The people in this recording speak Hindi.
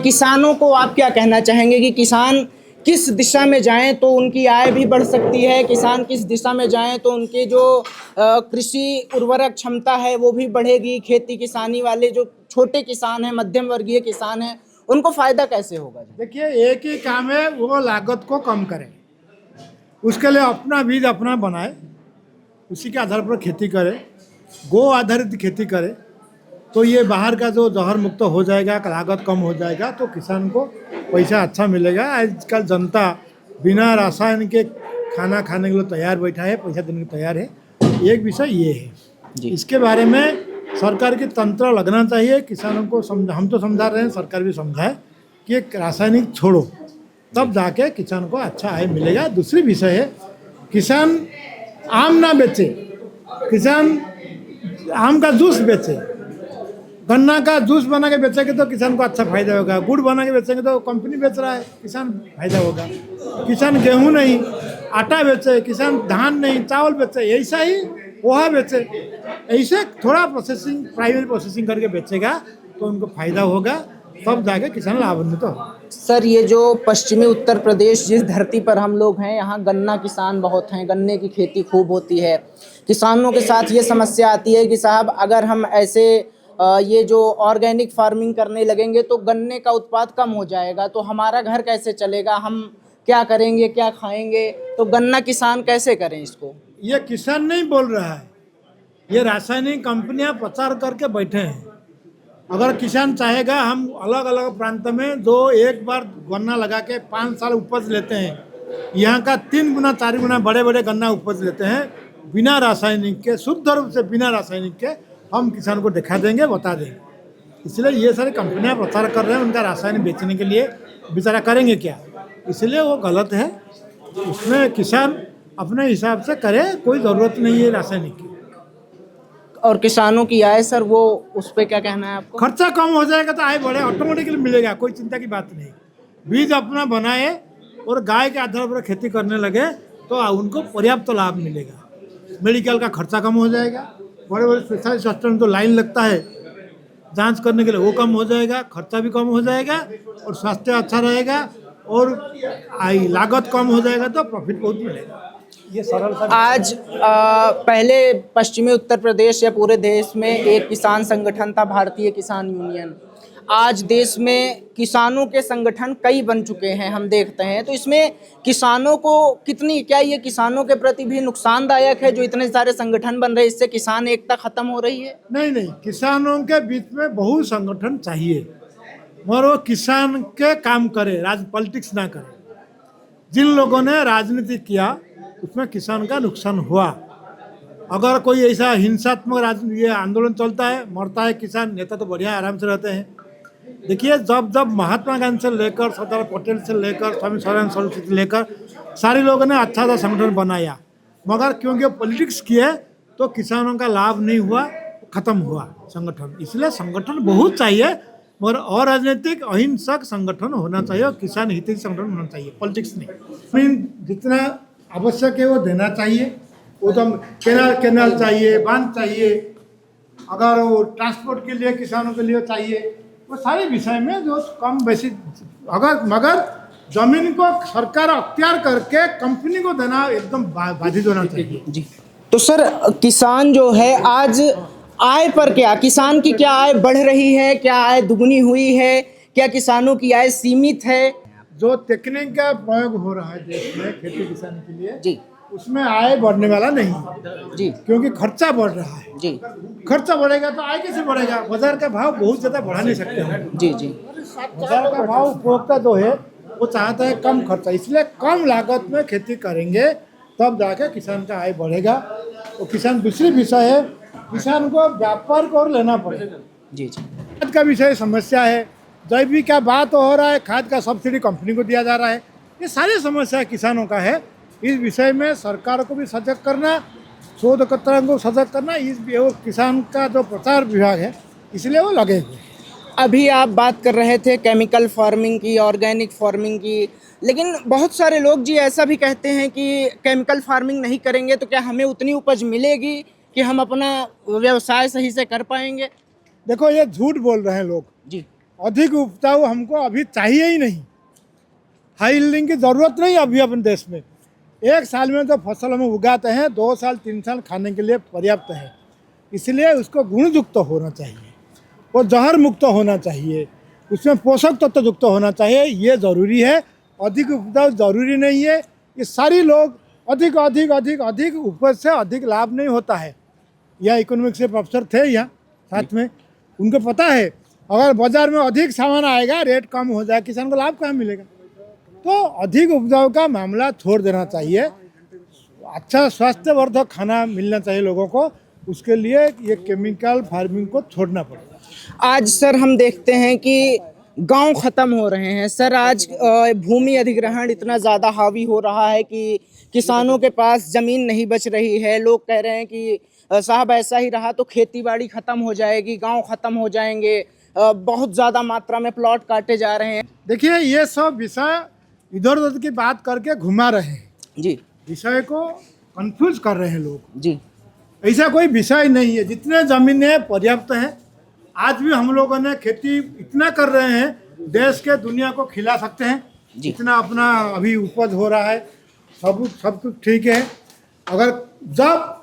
किसानों को आप क्या कहना चाहेंगे कि किसान किस दिशा में जाएं तो उनकी आय भी बढ़ सकती है, किसान किस दिशा में जाएं तो उनके जो कृषि उर्वरक क्षमता है वो भी बढ़ेगी, खेती किसानी वाले जो छोटे किसान हैं, मध्यम वर्गीय किसान हैं, उनको फायदा कैसे होगा? देखिए, एक ही काम है, वो लागत को कम करें। उसके लिए अपना बीज अपना बनाए, उसी के आधार पर खेती करे, गो आधारित खेती करे, तो ये बाहर का जो जहर मुक्त हो जाएगा, लागत कम हो जाएगा, तो किसान को पैसा अच्छा मिलेगा। आजकल जनता बिना रासायनिक के खाना खाने के लिए तैयार बैठा है, पैसा देने को तैयार है। एक विषय ये है, इसके बारे में सरकार की तंत्र लगना चाहिए। किसानों को हम तो समझा रहे हैं, सरकार भी समझाए कि रासायनिक छोड़ो, तब जाके किसान को अच्छा आय मिलेगा। दूसरी विषय है, किसान आम ना बेचे, किसान आम का जूस बेचे, गन्ना का जूस बना के बेचेंगे तो किसान को अच्छा फायदा होगा। गुड़ बना के बेचेंगे तो कंपनी बेच रहा है, किसान फायदा होगा। किसान गेहूं नहीं आटा बेचे, किसान धान नहीं चावल बेचे, ऐसा ही पोहा बेचे, ऐसे थोड़ा प्रोसेसिंग प्राइमरी प्रोसेसिंग करके बेचेगा तो उनको फायदा होगा, तब जाके किसान लाभान्वित होगा। सर, ये जो पश्चिमी उत्तर प्रदेश जिस धरती पर हम लोग हैं, यहाँ गन्ना किसान बहुत हैं, गन्ने की खेती खूब होती है। किसानों के साथ ये समस्या आती है कि साहब अगर हम ऐसे ये जो ऑर्गेनिक फार्मिंग करने लगेंगे तो गन्ने का उत्पाद कम हो जाएगा, तो हमारा घर कैसे चलेगा, हम क्या करेंगे, क्या खाएंगे, तो गन्ना किसान कैसे करें इसको? ये किसान नहीं बोल रहा है, ये रासायनिक कंपनियां प्रचार करके बैठे हैं। अगर किसान चाहेगा, हम अलग अलग प्रांत में जो एक बार गन्ना लगा के 5 साल उपज लेते हैं, यहाँ का 3 गुना 4 गुना बड़े बड़े गन्ना उपज लेते हैं बिना रासायनिक के, शुद्ध रूप से बिना रासायनिक के। हम किसान को दिखा देंगे, बता देंगे। इसलिए ये सारी कंपनियां प्रचार कर रहे हैं, उनका रासायनिक बेचने के लिए बेचारा करेंगे क्या, इसलिए वो गलत है। उसमें किसान अपने हिसाब से करे, कोई ज़रूरत नहीं है रासायनिक की। और किसानों की आय सर, वो उस पर क्या कहना है आपको? खर्चा कम हो जाएगा तो आय बढ़े, ऑटोमेटिकली मिलेगा, कोई चिंता की बात नहीं। बीज अपना बनाए और गाय के आधार पर खेती करने लगे तो उनको पर्याप्त लाभ मिलेगा। मेडिकल का खर्चा कम हो जाएगा, बड़े बड़े स्पेशलिस्ट हॉस्पिटल में तो लाइन लगता है जांच करने के लिए, वो कम हो जाएगा, खर्चा भी कम हो जाएगा और स्वास्थ्य अच्छा रहेगा और लागत कम हो जाएगा तो प्रॉफिट बहुत मिलेगा। ये सरल सा। आज पहले पश्चिमी उत्तर प्रदेश या पूरे देश में एक किसान संगठन था, भारतीय किसान यूनियन। आज देश में किसानों के संगठन कई बन चुके हैं, हम देखते हैं। तो इसमें किसानों को कितनी, क्या ये किसानों के प्रति भी नुकसानदायक है जो इतने सारे संगठन बन रहे हैं, इससे किसान एकता खत्म हो रही है? नहीं, किसानों के बीच में बहुत संगठन चाहिए, मगर वो किसान के काम करे, पॉलिटिक्स ना करे। जिन लोगों ने राजनीति किया उसमें किसान का नुकसान हुआ। अगर कोई ऐसा हिंसात्मक ये आंदोलन चलता है, मरता है किसान, नेता तो बढ़िया आराम से रहते हैं। देखिए, जब महात्मा गांधी से लेकर सरदार पटेल से लेकर स्वामी स्वराज से लेकर सारे लोगों ने अच्छा सा संगठन बनाया, मगर क्योंकि पॉलिटिक्स किए तो किसानों का लाभ नहीं हुआ, खत्म हुआ संगठन। इसलिए संगठन बहुत चाहिए, मगर अराजनीतिक अहिंसक संगठन होना चाहिए और किसान हितैषी संगठन होना चाहिए, पॉलिटिक्स नहीं। जितना आवश्यक है वो देना चाहिए। वो तो कैनाल चाहिए, बांध चाहिए, अगर वो ट्रांसपोर्ट के लिए किसानों के लिए चाहिए, वो सारे विषय में जो कम बेसी, मगर जमीन को सरकार अख्तियार करके कंपनी को देना एकदम बाधित होना चाहिए। जी। तो सर, किसान जो है आज आय पर क्या, किसान की क्या आय बढ़ रही है, क्या आय दुगनी हुई है, क्या किसानों की आय सीमित है? जो टेक्निक का प्रयोग हो रहा है देश में खेती किसानी के लिए जी, उसमें आय बढ़ने वाला नहीं है जी, क्योंकि खर्चा बढ़ रहा है। जी, खर्चा बढ़ेगा तो आय कैसे बढ़ेगा? बाजार का भाव बहुत ज़्यादा बढ़ा नहीं सकते हैं। जी, जी। बाजार का भाव उपभोक्ता जो है वो चाहता है कम खर्चा, इसलिए कम लागत में खेती करेंगे तब जाके किसान का आय बढ़ेगा। तो किसान, दूसरी विषय है, किसान को व्यापार को लेना पड़ेगा। जी, जी। खाद का विषय समस्या है, जैविक का बात हो रहा है, खाद का सब्सिडी कंपनी को दिया जा रहा है, ये सारी समस्या किसानों का है। इस विषय में सरकार को भी सजग करना, शोधकर्ताओं को सजग करना, इस किसान का जो प्रचार विभाग है इसलिए वो लगे हुए। अभी आप बात कर रहे थे केमिकल फार्मिंग की, ऑर्गेनिक फार्मिंग की, लेकिन बहुत सारे लोग जी ऐसा भी कहते हैं कि केमिकल फार्मिंग नहीं करेंगे तो क्या हमें उतनी उपज मिलेगी कि हम अपना व्यवसाय सही से कर पाएंगे? देखो, ये झूठ बोल रहे हैं लोग। जी, अधिक उपजाऊ हमको अभी चाहिए ही नहीं। हाई यील्डिंग की ज़रूरत नहीं अभी अपने देश में। एक साल में जो फसल हम उगाते हैं 2 साल 3 साल खाने के लिए पर्याप्त है। इसलिए उसको गुणयुक्त होना चाहिए और जहर मुक्त होना चाहिए, उसमें पोषक तत्व युक्त होना चाहिए, ये ज़रूरी है। अधिक उपजाऊ ज़रूरी नहीं है। ये सारी लोग अधिक अधिक अधिक अधिक उपज से अधिक लाभ नहीं होता है। यह इकोनॉमिक्स के प्रोफेसर थे यहाँ साथ में, उनको पता है अगर बाजार में अधिक सामान आएगा रेट कम हो जाए किसान को लाभ कहाँ मिलेगा। तो अधिक उपजाऊ का मामला छोड़ देना चाहिए। अच्छा स्वास्थ्यवर्धक खाना मिलना चाहिए लोगों को, उसके लिए ये केमिकल फार्मिंग को छोड़ना पड़ेगा। आज सर हम देखते हैं कि गांव खत्म हो रहे हैं सर। आज भूमि अधिग्रहण इतना ज़्यादा हावी हो रहा है कि किसानों के पास ज़मीन नहीं बच रही है। लोग कह रहे हैं कि साहब ऐसा ही रहा तो खेती बाड़ी ख़त्म हो जाएगी, गांव ख़त्म हो जाएंगे। बहुत ज़्यादा मात्रा में प्लॉट काटे जा रहे हैं। देखिए ये सब विषय इधर उधर की बात करके घुमा रहे हैं जी विषय को कंफ्यूज कर रहे हैं लोग। जी ऐसा कोई विषय नहीं है। जितने ज़मीनें पर्याप्त हैं, आज भी हम लोगों ने खेती इतना कर रहे हैं देश के दुनिया को खिला सकते हैं। जितना अपना अभी उपज हो रहा है सब कुछ ठीक है। अगर जब